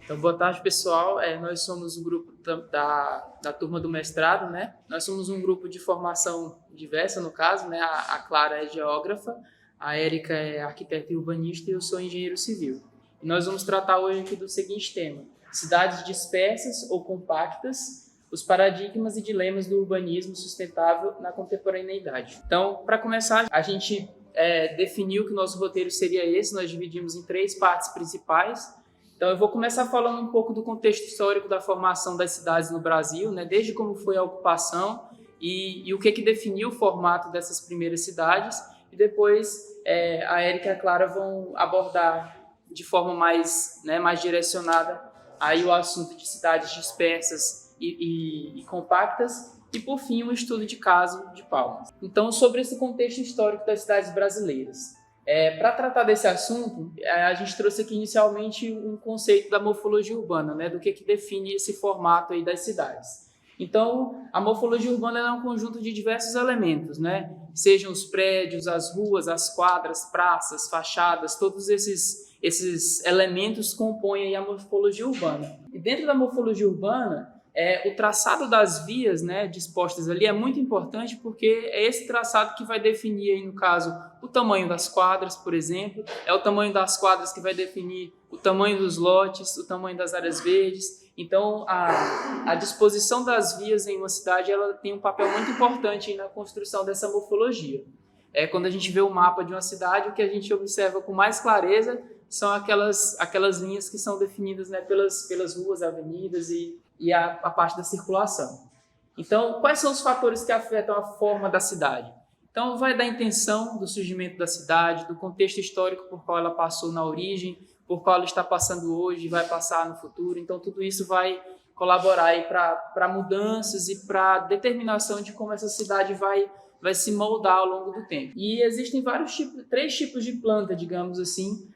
Então, boa tarde, pessoal. Nós somos um grupo da turma do mestrado, né? Nós somos um grupo de formação diversa, no caso, né? A Clara é geógrafa, a Érica é arquiteta e urbanista e eu sou engenheiro civil. E nós vamos tratar hoje aqui do seguinte tema: cidades dispersas ou compactas, os paradigmas e dilemas do urbanismo sustentável na contemporaneidade. Então, para começar, a gente definiu que o nosso roteiro seria esse. Nós dividimos em 3 partes principais. Então, eu vou começar falando um pouco do contexto histórico da formação das cidades no Brasil, né? Desde como foi a ocupação e o que definiu o formato dessas primeiras cidades. E depois a Érica e a Clara vão abordar de forma mais direcionada aí o assunto de cidades dispersas e compactas. E, por fim, um estudo de caso de Palmas. Então, sobre esse contexto histórico das cidades brasileiras. Para tratar desse assunto, a gente trouxe aqui inicialmente um conceito da morfologia urbana, né, do que define esse formato aí das cidades. Então, a morfologia urbana é um conjunto de diversos elementos, né, sejam os prédios, as ruas, as quadras, praças, fachadas, todos esses elementos compõem aí a morfologia urbana. E dentro da morfologia urbana, o traçado das vias, né, dispostas ali é muito importante, porque é esse traçado que vai definir, aí, no caso, o tamanho das quadras, por exemplo. É o tamanho das quadras que vai definir o tamanho dos lotes, o tamanho das áreas verdes. Então, a disposição das vias em uma cidade, ela tem um papel muito importante na construção dessa morfologia. Quando a gente vê o mapa de uma cidade, o que a gente observa com mais clareza são aquelas linhas que são definidas, né, pelas ruas, avenidas e a parte da circulação. Então, quais são os fatores que afetam a forma da cidade? Então, vai da intenção do surgimento da cidade, do contexto histórico por qual ela passou na origem, por qual ela está passando hoje e vai passar no futuro. Então, tudo isso vai colaborar para mudanças e para determinação de como essa cidade vai se moldar ao longo do tempo. E existem 3 tipos de planta, digamos assim,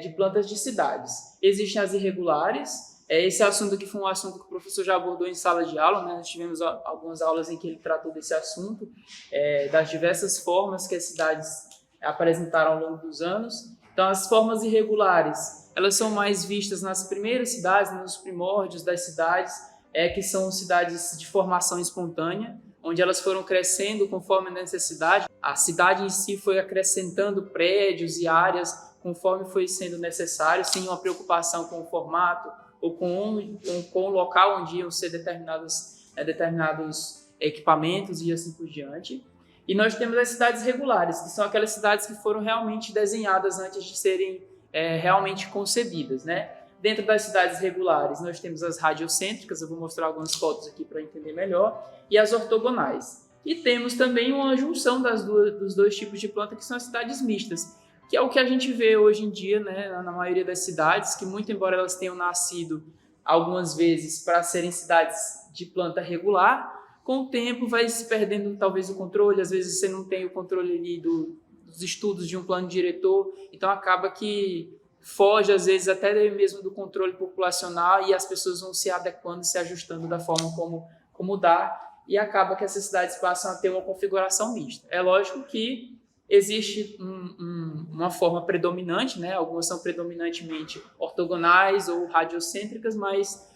de plantas de cidades. Existem as irregulares. Esse assunto aqui foi um assunto que o professor já abordou em sala de aula, né? Nós tivemos algumas aulas em que ele tratou desse assunto, das diversas formas que as cidades apresentaram ao longo dos anos. Então, as formas irregulares, elas são mais vistas nas primeiras cidades, nos primórdios das cidades, que são cidades de formação espontânea, onde elas foram crescendo conforme a necessidade. A cidade em si foi acrescentando prédios e áreas conforme foi sendo necessário, sem uma preocupação com o formato ou com o local onde iam ser determinados equipamentos e assim por diante. E nós temos as cidades regulares, que são aquelas cidades que foram realmente desenhadas antes de serem realmente concebidas, né? Dentro das cidades regulares, nós temos as radiocêntricas, eu vou mostrar algumas fotos aqui para entender melhor, e as ortogonais. E temos também uma junção dos dois tipos de planta, que são as cidades mistas, que é o que a gente vê hoje em dia, né, na maioria das cidades, que muito embora elas tenham nascido algumas vezes para serem cidades de planta regular, com o tempo vai se perdendo talvez o controle, às vezes você não tem o controle ali dos estudos de um plano diretor, então acaba que foge às vezes até mesmo do controle populacional e as pessoas vão se adequando, se ajustando da forma como dá, e acaba que essas cidades passam a ter uma configuração mista. É lógico que existe uma forma predominante, né? Algumas são predominantemente ortogonais ou radiocêntricas, mas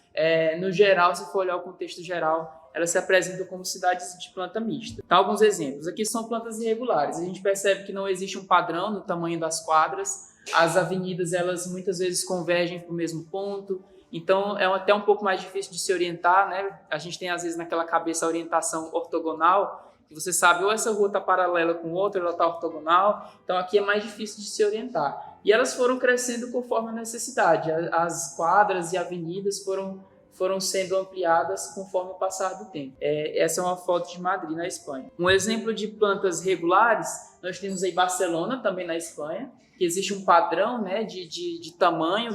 no geral, se for olhar o contexto geral, elas se apresentam como cidades de planta mista. Então, alguns exemplos. Aqui são plantas irregulares. A gente percebe que não existe um padrão no tamanho das quadras. As avenidas, elas muitas vezes convergem para o mesmo ponto. Então, é até um pouco mais difícil de se orientar, né? A gente tem, às vezes, naquela cabeça a orientação ortogonal, que você sabe, ou essa rua está paralela com outra, ela está ortogonal, então aqui é mais difícil de se orientar. E elas foram crescendo conforme a necessidade, as quadras e avenidas foram sendo ampliadas conforme o passar do tempo. Essa é uma foto de Madrid, na Espanha. Um exemplo de plantas regulares, nós temos aí Barcelona, também na Espanha, que existe um padrão, né, de tamanho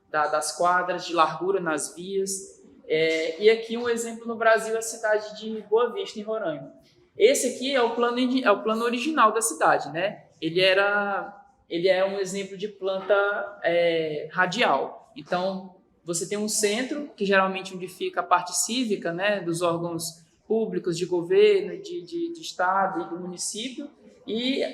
das quadras, de largura nas vias. E aqui um exemplo no Brasil é a cidade de Boa Vista, em Roraima. Esse aqui é o plano original da cidade, né? Ele é um exemplo de planta radial. Então, você tem um centro, que geralmente onde fica a parte cívica, né, dos órgãos públicos, de governo, de estado e do município, e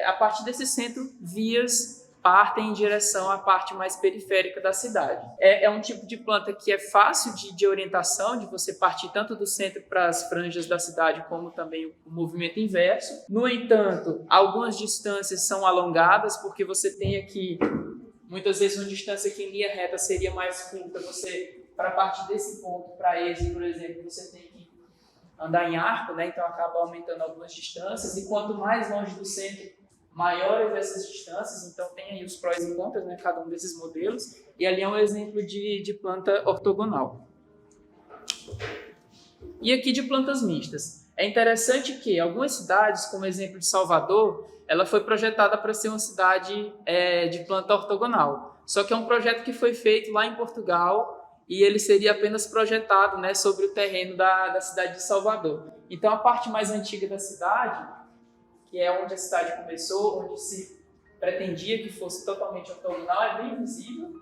a partir desse centro, vias partem em direção à parte mais periférica da cidade. É um tipo de planta que é fácil de orientação, de você partir tanto do centro para as franjas da cidade, como também o movimento inverso. No entanto, algumas distâncias são alongadas, porque você tem aqui, muitas vezes, uma distância que em linha reta seria mais curta. Você, para partir desse ponto para esse, por exemplo, você tem que andar em arco, né? Então acaba aumentando algumas distâncias, e quanto mais longe do centro, maiores essas distâncias. Então tem aí os prós e contras, né, cada um desses modelos, e ali é um exemplo de planta ortogonal. E aqui de plantas mistas. É interessante que algumas cidades, como o exemplo de Salvador, ela foi projetada para ser uma cidade de planta ortogonal, só que é um projeto que foi feito lá em Portugal, e ele seria apenas projetado, né, sobre o terreno da cidade de Salvador. Então a parte mais antiga da cidade, que é onde a cidade começou, onde se pretendia que fosse totalmente ortogonal, é bem visível,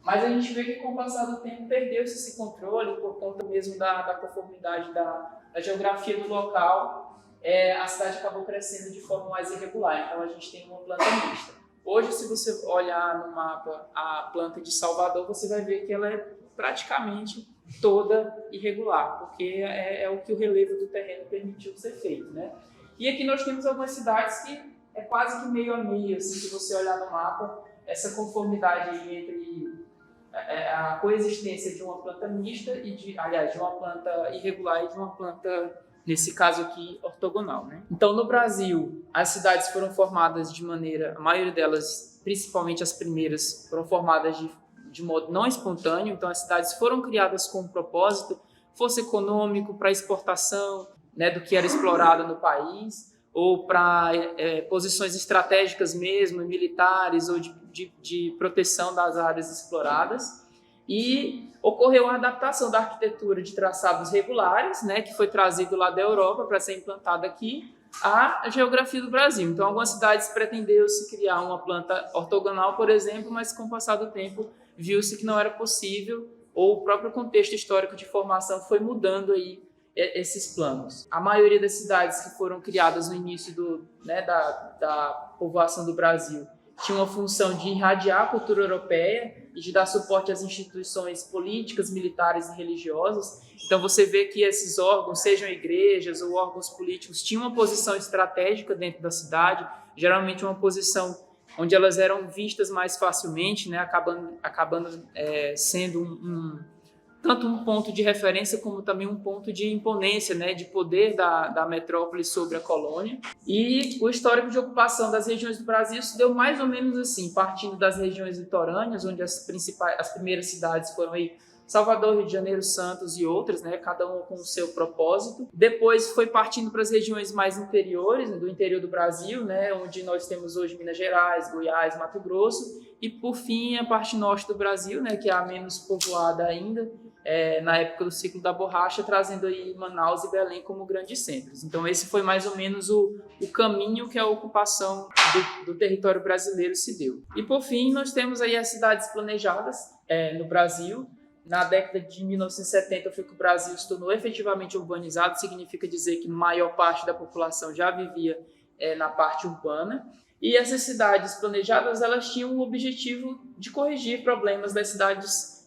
mas a gente vê que com o passar do tempo perdeu-se esse controle por conta mesmo da conformidade da geografia do local. A cidade acabou crescendo de forma mais irregular, então a gente tem uma planta mista. Hoje, se você olhar no mapa a planta de Salvador, você vai ver que ela é praticamente toda irregular, porque é o que o relevo do terreno permitiu ser feito, né? E aqui nós temos algumas cidades que é quase que meio a meio, assim, se você olhar no mapa, essa conformidade entre a coexistência de uma planta mista e de uma planta irregular e de uma planta, nesse caso aqui, ortogonal, né? Então, no Brasil, as cidades foram formadas de maneira, a maioria delas, principalmente as primeiras, foram formadas de modo não espontâneo. Então, as cidades foram criadas com um propósito, fosse econômico, para exportação, né, do que era explorado no país, ou para posições estratégicas mesmo, militares, ou de proteção das áreas exploradas. E ocorreu a adaptação da arquitetura de traçados regulares, né, que foi trazido lá da Europa para ser implantado aqui, à geografia do Brasil. Então, algumas cidades pretendeu-se criar uma planta ortogonal, por exemplo, mas com o passar do tempo viu-se que não era possível, ou o próprio contexto histórico de formação foi mudando aí esses planos. A maioria das cidades que foram criadas no início da povoação do Brasil tinha uma função de irradiar a cultura europeia e de dar suporte às instituições políticas, militares e religiosas. Então você vê que esses órgãos, sejam igrejas ou órgãos políticos, tinham uma posição estratégica dentro da cidade, geralmente uma posição onde elas eram vistas mais facilmente, né, acabando sendo tanto um ponto de referência como também um ponto de imponência, né, de poder da metrópole sobre a colônia. E o histórico de ocupação das regiões do Brasil se deu mais ou menos assim, partindo das regiões litorâneas, onde as primeiras cidades foram aí Salvador, Rio de Janeiro, Santos e outras, né, cada uma com o seu propósito. Depois foi partindo para as regiões mais interiores, do interior do Brasil, né, onde nós temos hoje Minas Gerais, Goiás, Mato Grosso, e por fim a parte norte do Brasil, né, que é a menos povoada ainda, na época do ciclo da borracha, trazendo aí Manaus e Belém como grandes centros. Então esse foi mais ou menos o caminho que a ocupação do território brasileiro se deu. E por fim nós temos aí as cidades planejadas no Brasil. Na década de 1970 foi que o Brasil se tornou efetivamente urbanizado, significa dizer que maior parte da população já vivia na parte urbana. E essas cidades planejadas, elas tinham o objetivo de corrigir problemas das cidades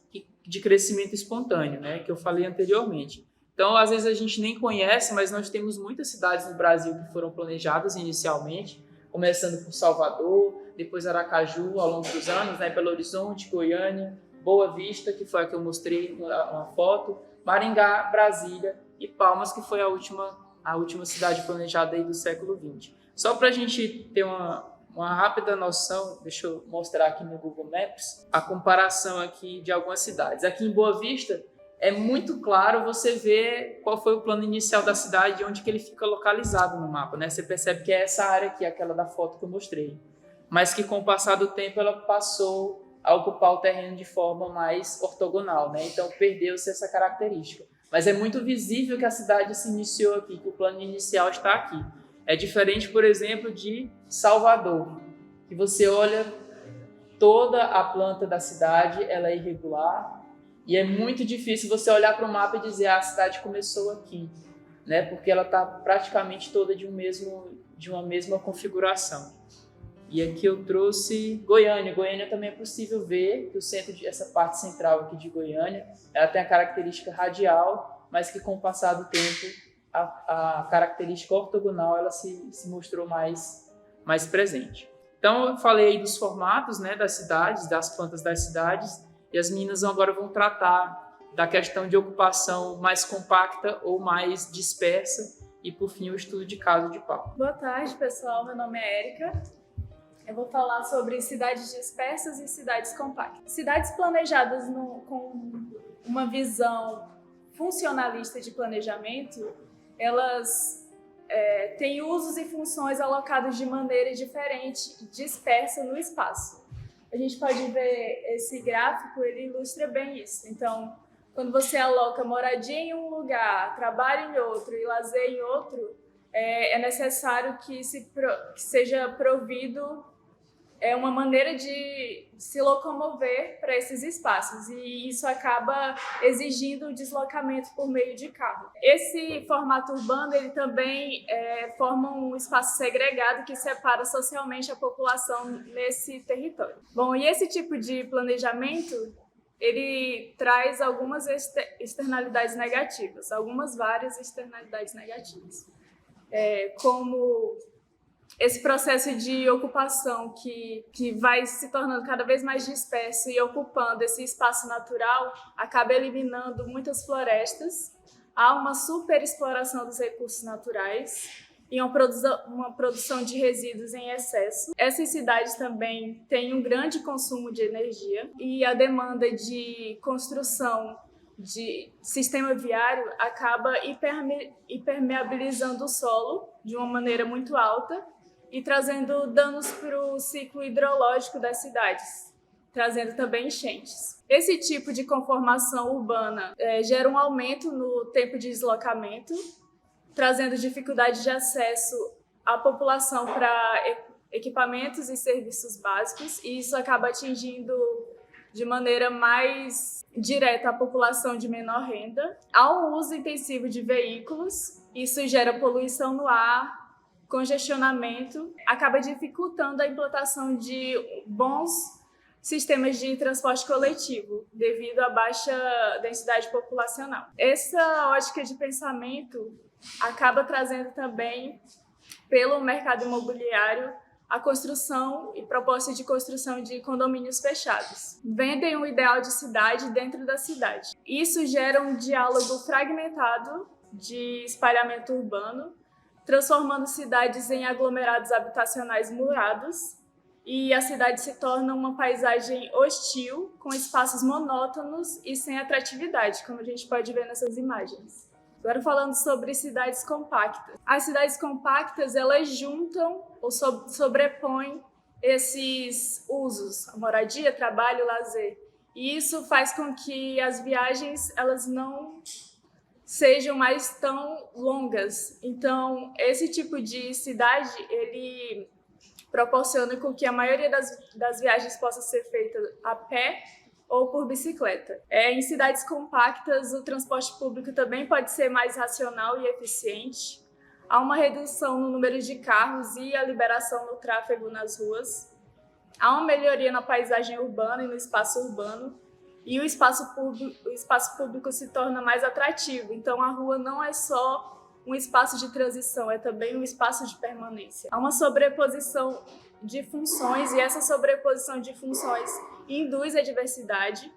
de crescimento espontâneo, né, que eu falei anteriormente. Então, às vezes a gente nem conhece, mas nós temos muitas cidades no Brasil que foram planejadas inicialmente, começando por Salvador, depois Aracaju, ao longo dos anos, né, Belo Horizonte, Goiânia, Boa Vista, que foi a que eu mostrei uma foto, Maringá, Brasília e Palmas, que foi a última cidade planejada aí do século XX. Só para a gente ter uma rápida noção, deixa eu mostrar aqui no Google Maps, a comparação aqui de algumas cidades. Aqui em Boa Vista, é muito claro você ver qual foi o plano inicial da cidade e onde que ele fica localizado no mapa, né? Você percebe que é essa área aqui, aquela da foto que eu mostrei. Mas que com o passar do tempo ela passou a ocupar o terreno de forma mais ortogonal, né? Então perdeu-se essa característica. Mas é muito visível que a cidade se iniciou aqui, que o plano inicial está aqui. É diferente, por exemplo, de Salvador, que você olha toda a planta da cidade, ela é irregular, e é muito difícil você olhar para o mapa e dizer a cidade começou aqui, né? Porque ela está praticamente toda de uma mesma configuração. E aqui eu trouxe Goiânia. Goiânia também é possível ver que o centro, essa parte central aqui de Goiânia, ela tem a característica radial, mas que com o passar do tempo a característica ortogonal ela se mostrou mais presente. Então eu falei aí dos formatos, né, das cidades, das plantas das cidades, e as meninas agora vão tratar da questão de ocupação mais compacta ou mais dispersa e, por fim, o estudo de caso de pau. Boa tarde, pessoal. Meu nome é Érica. Eu vou falar sobre cidades dispersas e cidades compactas. Cidades planejadas com uma visão funcionalista de planejamento, elas têm usos e funções alocados de maneira diferente, dispersa no espaço. A gente pode ver esse gráfico, ele ilustra bem isso. Então, quando você aloca moradia em um lugar, trabalho em outro e lazer em outro, é necessário que seja provido uma maneira de se locomover para esses espaços, e isso acaba exigindo o deslocamento por meio de carro. Esse formato urbano ele também forma um espaço segregado que separa socialmente a população nesse território. Bom, e esse tipo de planejamento ele traz algumas externalidades negativas, várias externalidades negativas, como esse processo de ocupação que vai se tornando cada vez mais disperso e ocupando esse espaço natural, acaba eliminando muitas florestas, há uma superexploração dos recursos naturais e uma produção de resíduos em excesso. Essas cidades também têm um grande consumo de energia e a demanda de construção de sistema viário acaba hipermeabilizando o solo de uma maneira muito alta e trazendo danos para o ciclo hidrológico das cidades, trazendo também enchentes. Esse tipo de conformação urbana gera um aumento no tempo de deslocamento, trazendo dificuldade de acesso à população para equipamentos e serviços básicos, e isso acaba atingindo de maneira mais direta a população de menor renda. Há um uso intensivo de veículos, isso gera poluição no ar, congestionamento, acaba dificultando a implantação de bons sistemas de transporte coletivo, devido à baixa densidade populacional. Essa ótica de pensamento acaba trazendo também, pelo mercado imobiliário, a construção e proposta de construção de condomínios fechados. Vendem um ideal de cidade dentro da cidade. Isso gera um diálogo fragmentado de espalhamento urbano, transformando cidades em aglomerados habitacionais murados, e a cidade se torna uma paisagem hostil, com espaços monótonos e sem atratividade, como a gente pode ver nessas imagens. Agora falando sobre cidades compactas. As cidades compactas, elas juntam ou sobrepõem esses usos, a moradia, trabalho, lazer. E isso faz com que as viagens elas não sejam mais tão longas. Então, esse tipo de cidade, ele proporciona com que a maioria das viagens possa ser feita a pé ou por bicicleta. Em cidades compactas, o transporte público também pode ser mais racional e eficiente. Há uma redução no número de carros e a liberação do tráfego nas ruas. Há uma melhoria na paisagem urbana e no espaço urbano. E o espaço público se torna mais atrativo. Então, a rua não é só um espaço de transição, é também um espaço de permanência. Há uma sobreposição de funções, e essa sobreposição de funções induz a diversidade.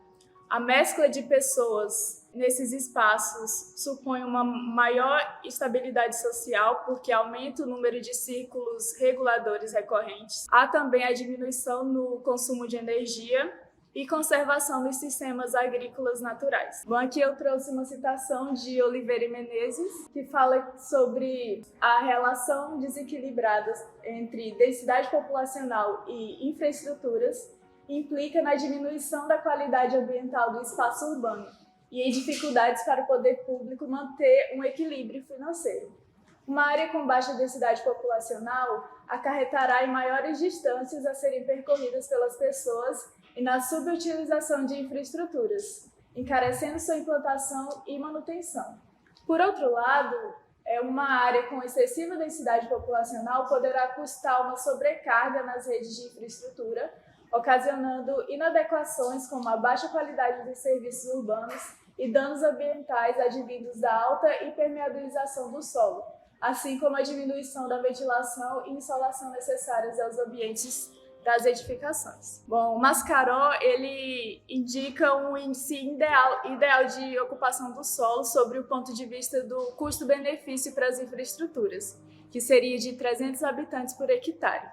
A mescla de pessoas nesses espaços supõe uma maior estabilidade social, porque aumenta o número de círculos reguladores recorrentes. Há também a diminuição no consumo de energia e conservação dos sistemas agrícolas naturais. Bom, aqui eu trouxe uma citação de Oliveira e Menezes, que fala sobre a relação desequilibrada entre densidade populacional e infraestruturas, implica na diminuição da qualidade ambiental do espaço urbano e em dificuldades para o poder público manter um equilíbrio financeiro. Uma área com baixa densidade populacional acarretará em maiores distâncias a serem percorridas pelas pessoas e na subutilização de infraestruturas, encarecendo sua implantação e manutenção. Por outro lado, uma área com excessiva densidade populacional poderá custar uma sobrecarga nas redes de infraestrutura, ocasionando inadequações como a baixa qualidade dos serviços urbanos e danos ambientais advindos da alta impermeabilização do solo, assim como a diminuição da ventilação e insolação necessárias aos ambientes das edificações. Bom, o Mascaró, ele indica um índice ideal de ocupação do solo sobre o ponto de vista do custo-benefício para as infraestruturas, que seria de 300 habitantes por hectare.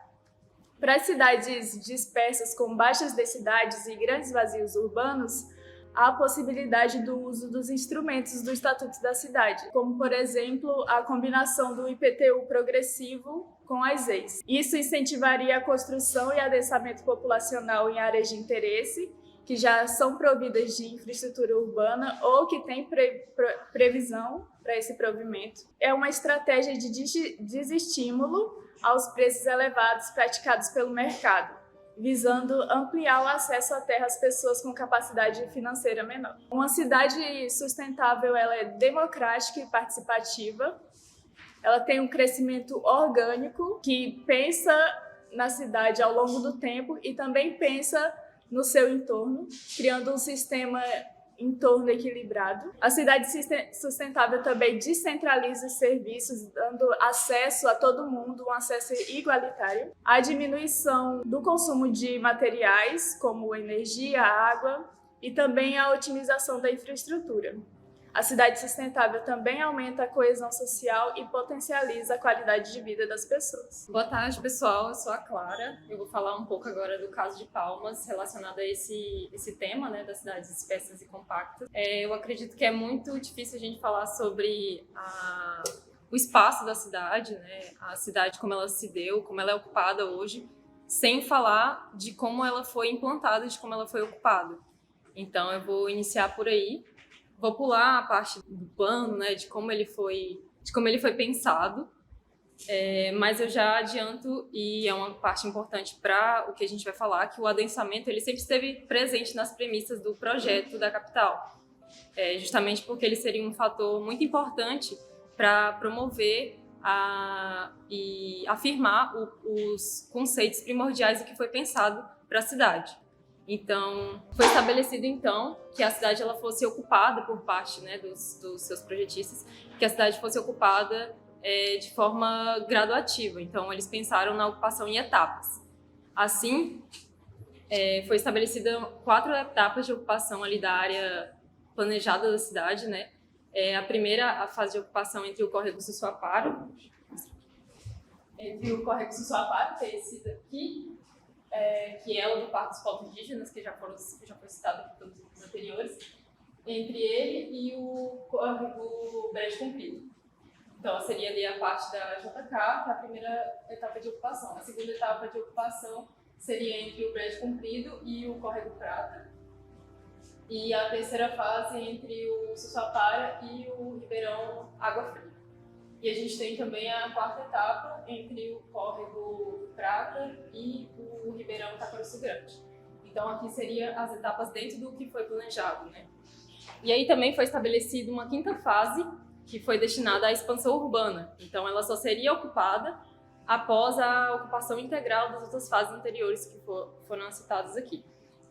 Para as cidades dispersas com baixas densidades e grandes vazios urbanos, há a possibilidade do uso dos instrumentos do Estatuto da Cidade, como, por exemplo, a combinação do IPTU progressivo com as EIs. Isso incentivaria a construção e adensamento populacional em áreas de interesse, que já são providas de infraestrutura urbana ou que têm previsão para esse provimento. É uma estratégia de desestímulo aos preços elevados praticados pelo mercado, visando ampliar o acesso à terra às pessoas com capacidade financeira menor. Uma cidade sustentável, ela é democrática e participativa, ela tem um crescimento orgânico que pensa na cidade ao longo do tempo e também pensa no seu entorno, criando um sistema entorno equilibrado. A cidade sustentável também descentraliza os serviços, dando acesso a todo mundo, um acesso igualitário. A diminuição do consumo de materiais, como energia, água, e também a otimização da infraestrutura. A cidade sustentável também aumenta a coesão social e potencializa a qualidade de vida das pessoas. Boa tarde, pessoal. Eu sou a Clara. Eu vou falar um pouco agora do caso de Palmas, relacionado a esse tema, né, das cidades dispersas e compactas. Eu acredito que é muito difícil a gente falar sobre o espaço da cidade, né, a cidade como ela se deu, como ela é ocupada hoje, sem falar de como ela foi implantada, de como ela foi ocupada. Então, eu vou iniciar por aí. Vou pular a parte do plano, né, de como ele foi pensado, mas eu já adianto, e é uma parte importante para o que a gente vai falar, que o adensamento ele sempre esteve presente nas premissas do projeto da capital, justamente porque ele seria um fator muito importante para promover e afirmar os conceitos primordiais do que foi pensado para a cidade. Então, foi estabelecido então que a cidade ela fosse ocupada por parte, né, dos seus projetistas, que a cidade fosse ocupada de forma graduativa. Então, eles pensaram na ocupação em etapas. Assim, foi estabelecida 4 etapas de ocupação ali da área planejada da cidade, né? A primeira, a fase de ocupação entre o córrego Sussuaparo, que é esse daqui, que é o do Parque dos Povos Indígenas, que já foi citado aqui pelos grupos anteriores, entre ele e o córrego Brejo Comprido. Então, seria ali a parte da JK, que é a primeira etapa de ocupação. A segunda etapa de ocupação seria entre o Brejo Comprido e o córrego Prata. E a terceira fase entre o Sussuapara e o Ribeirão Água Fria. E a gente tem também a quarta etapa entre o córrego Prata e o Ribeirão Taquaruçu Grande. Então, aqui seriam as etapas dentro do que foi planejado, né? E aí também foi estabelecida uma quinta fase, que foi destinada à expansão urbana. Então, ela só seria ocupada após a ocupação integral das outras fases anteriores que foram citadas aqui.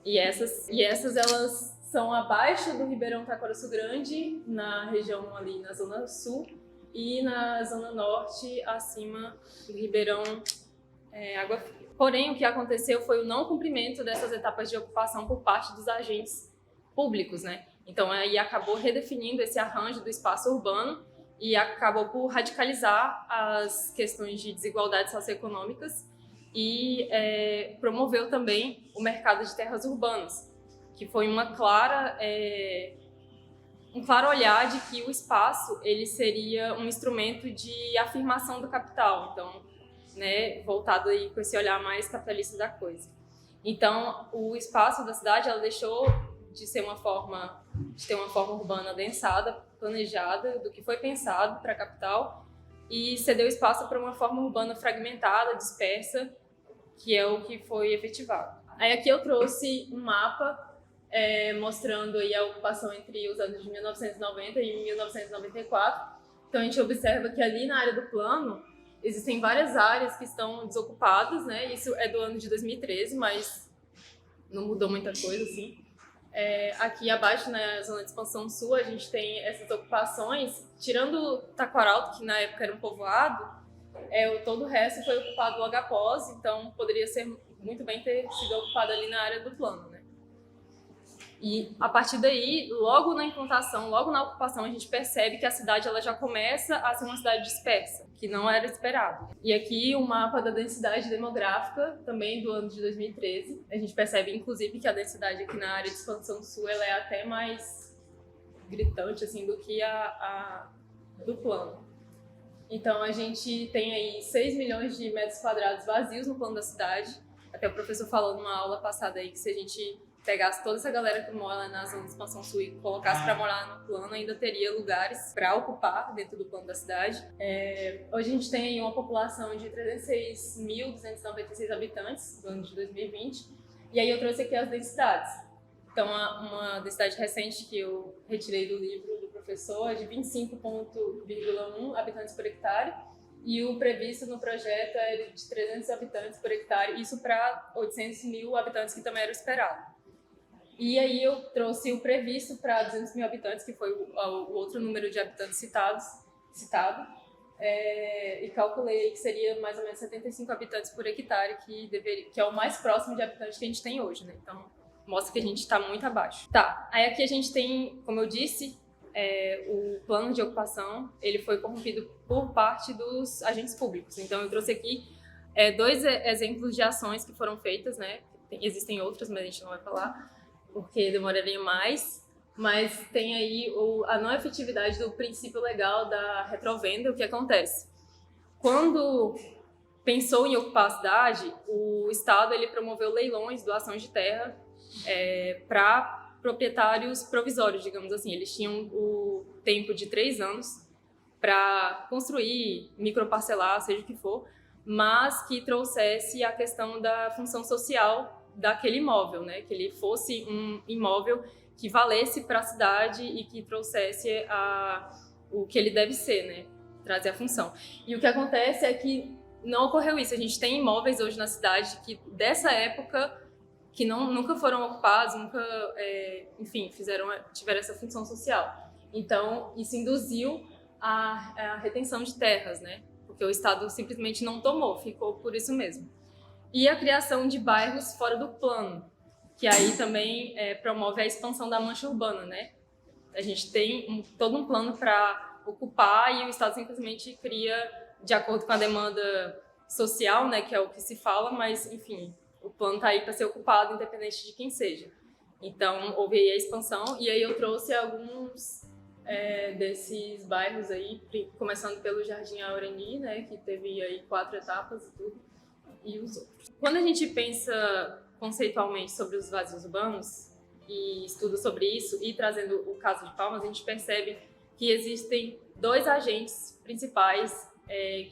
E essas elas são abaixo do Ribeirão Taquaruçu Grande, na região ali na zona sul, e na zona norte, acima do Ribeirão Água Fria. Porém, o que aconteceu foi o não cumprimento dessas etapas de ocupação por parte dos agentes públicos, né? Então, aí acabou redefinindo esse arranjo do espaço urbano e acabou por radicalizar as questões de desigualdades socioeconômicas e promoveu também o mercado de terras urbanas, que foi um claro olhar de que o espaço ele seria um instrumento de afirmação do capital, então, né, voltado aí com esse olhar mais capitalista da coisa. Então, o espaço da cidade ela deixou de ter uma forma urbana adensada, planejada, do que foi pensado para a capital, e cedeu espaço para uma forma urbana fragmentada, dispersa, que é o que foi efetivado. Aí aqui eu trouxe um mapa mostrando aí a ocupação entre os anos de 1990 e 1994, Então a gente observa que ali na área do plano existem várias áreas que estão desocupadas, né? Isso é do ano de 2013, mas não mudou muita coisa, assim. Aqui abaixo, na zona de expansão sul, a gente tem essas ocupações, tirando Taquaralto, que na época era um povoado, todo o resto foi ocupado logo após, então poderia ser muito bem ter sido ocupado ali na área do plano, né? E a partir daí, logo na implantação, logo na ocupação, a gente percebe que a cidade ela já começa a ser uma cidade dispersa, que não era esperado. E aqui o mapa da densidade demográfica, também do ano de 2013, a gente percebe inclusive que a densidade aqui na área de expansão sul ela é até mais gritante assim, do que a do plano. Então a gente tem aí 6 milhões de metros quadrados vazios no plano da cidade. Até o professor falou numa aula passada aí que se a gente pegasse toda essa galera que mora na zona de expansão sul e colocasse para morar no plano, ainda teria lugares para ocupar dentro do plano da cidade. Hoje a gente tem aí uma população de 306.296 habitantes no ano de 2020. E aí eu trouxe aqui as densidades. Então, uma densidade recente que eu retirei do livro do professor é de 25,1 habitantes por hectare. E o previsto no projeto é de 300 habitantes por hectare, isso para 800 mil habitantes, que também era o esperado. E aí eu trouxe o previsto para 200 mil habitantes, que foi o outro número de habitantes citado, e calculei que seria mais ou menos 75 habitantes por hectare, que é o mais próximo de habitantes que a gente tem hoje, né? Então, mostra que a gente está muito abaixo. Tá, aí aqui a gente tem, como eu disse, o plano de ocupação, ele foi corrompido por parte dos agentes públicos. Então, eu trouxe aqui 2 exemplos de ações que foram feitas, né? Existem outras, mas a gente não vai falar, porque demoraria mais, mas tem aí a não efetividade do princípio legal da retrovenda. O que acontece? Quando pensou em ocupar a cidade, o Estado ele promoveu leilões, doações de terra para proprietários provisórios, digamos assim. Eles tinham o tempo de 3 anos para construir, microparcelar, seja o que for, mas que trouxesse a questão da função social daquele imóvel, né? Que ele fosse um imóvel que valesse para a cidade e que trouxesse o que ele deve ser, né? Trazer a função. E o que acontece é que não ocorreu isso. A gente tem imóveis hoje na cidade que dessa época que nunca foram ocupados, enfim, tiveram essa função social. Então, isso induziu a retenção de terras, né? Porque o Estado simplesmente não tomou, ficou por isso mesmo. E a criação de bairros fora do plano, que aí também promove a expansão da mancha urbana, né? A gente tem todo um plano para ocupar e o Estado simplesmente cria de acordo com a demanda social, né? Que é o que se fala, mas, enfim, o plano está aí para ser ocupado, independente de quem seja. Então, houve aí a expansão, e aí eu trouxe alguns desses bairros aí, começando pelo Jardim Aureni, né? Que teve aí 4 etapas e tudo, e os outros. Quando a gente pensa conceitualmente sobre os vazios urbanos e estuda sobre isso, e trazendo o caso de Palmas, a gente percebe que existem 2 agentes principais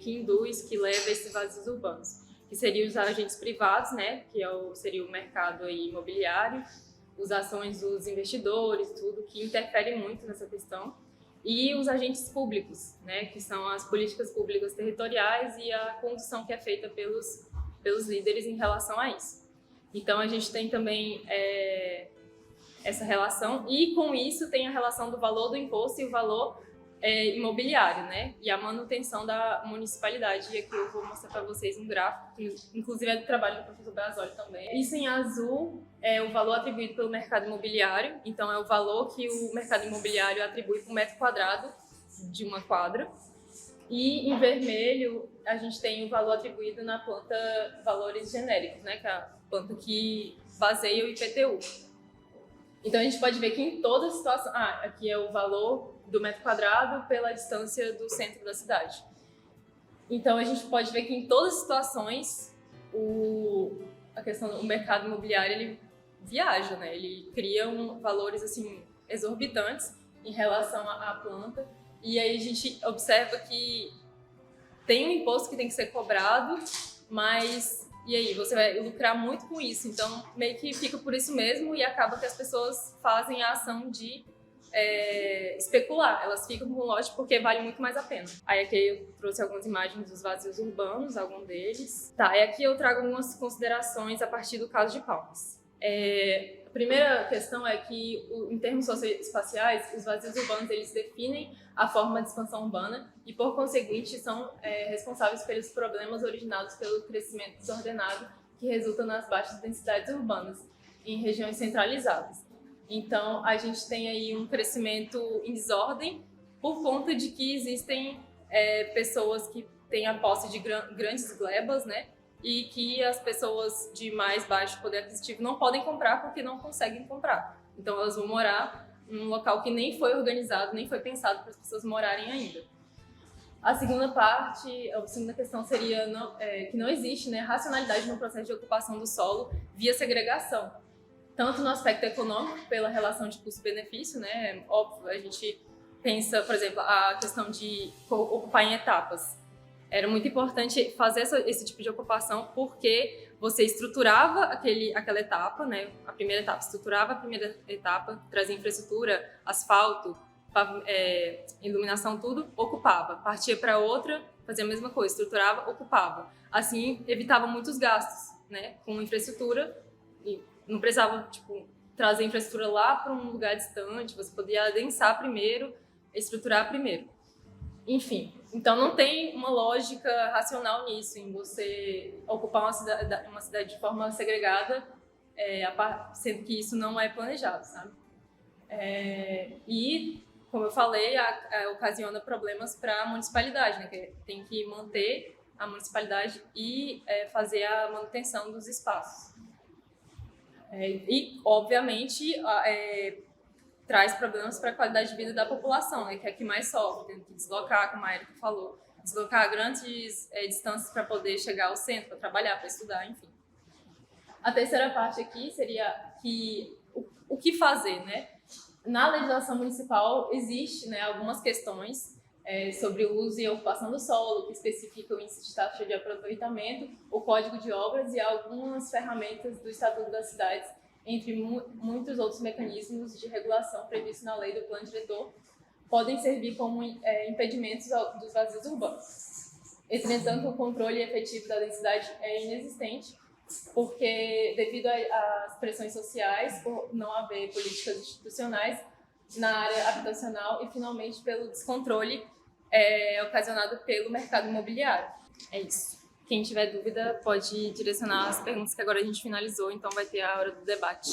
que levam esses vazios urbanos, que seriam os agentes privados, né, que seria o mercado aí imobiliário, as ações dos investidores, tudo que interfere muito nessa questão, e os agentes públicos, né, que são as políticas públicas territoriais e a condução que é feita pelos líderes em relação a isso. Então, a gente tem também essa relação, e com isso tem a relação do valor do imposto e o valor imobiliário, né? E a manutenção da municipalidade. E aqui eu vou mostrar para vocês um gráfico, que inclusive é do trabalho do professor Beazoli também. Isso em azul é o valor atribuído pelo mercado imobiliário. Então, é o valor que o mercado imobiliário atribui por metro quadrado de uma quadra. E em vermelho, a gente tem o valor atribuído na planta valores genéricos, né? Que é a planta que baseia o IPTU. Então, a gente pode ver que em toda situação... aqui é o valor do metro quadrado pela distância do centro da cidade. Então, a gente pode ver que em todas as situações, o mercado imobiliário, ele viaja, né? Ele cria valores, assim, exorbitantes em relação à planta. E aí a gente observa que tem um imposto que tem que ser cobrado, mas... E aí, você vai lucrar muito com isso. Então, meio que fica por isso mesmo e acaba que as pessoas fazem a ação de especular, elas ficam com lote porque vale muito mais a pena. Aí aqui eu trouxe algumas imagens dos vazios urbanos, algum deles. Tá, e aqui eu trago algumas considerações a partir do caso de Palmas. A primeira questão é que, em termos socioespaciais, os vazios urbanos eles definem a forma de expansão urbana e, por conseguinte, são responsáveis pelos problemas originados pelo crescimento desordenado que resulta nas baixas densidades urbanas em regiões centralizadas. Então, a gente tem aí um crescimento em desordem por conta de que existem pessoas que têm a posse de grandes glebas, né? E que as pessoas de mais baixo poder aquisitivo não podem comprar porque não conseguem comprar. Então, elas vão morar num local que nem foi organizado, nem foi pensado para as pessoas morarem ainda. A segunda questão seria que não existe, né, racionalidade no processo de ocupação do solo via segregação. Tanto no aspecto econômico, pela relação de custo-benefício, né, óbvio, a gente pensa, por exemplo, a questão de ocupar em etapas. Era muito importante fazer esse tipo de ocupação porque você estruturava aquela etapa, né? A primeira etapa, estruturava a primeira etapa, trazia infraestrutura, asfalto, iluminação, tudo, ocupava. Partia para outra, fazia a mesma coisa, estruturava, ocupava. Assim, evitava muitos gastos, né? Com infraestrutura e não precisava, trazer infraestrutura lá para um lugar distante, você podia adensar primeiro, estruturar primeiro. Enfim, então não tem uma lógica racional nisso, em você ocupar uma cidade de forma segregada, sendo que isso não é planejado, sabe? E, como eu falei, ocasiona problemas para a municipalidade, né? Que tem que manter a municipalidade e fazer a manutenção dos espaços. E, obviamente, traz problemas para a qualidade de vida da população, né, que é a que mais sofre, tendo que deslocar, como a Erika falou, deslocar grandes distâncias para poder chegar ao centro, para trabalhar, para estudar, enfim. A terceira parte aqui seria o que fazer, né? Na legislação municipal existe, né, algumas questões sobre o uso e ocupação do solo, que especifica o índice de taxa de aproveitamento, o Código de Obras e algumas ferramentas do Estatuto das Cidades, entre muitos outros mecanismos de regulação previstos na lei do plano diretor, podem servir como impedimentos dos vazios urbanos. Entretanto, o controle efetivo da densidade é inexistente, porque devido às pressões sociais, por não haver políticas institucionais na área habitacional e, finalmente, pelo descontrole ocasionado pelo mercado imobiliário. É isso. Quem tiver dúvida pode direcionar as perguntas, que agora a gente finalizou, então vai ter a hora do debate.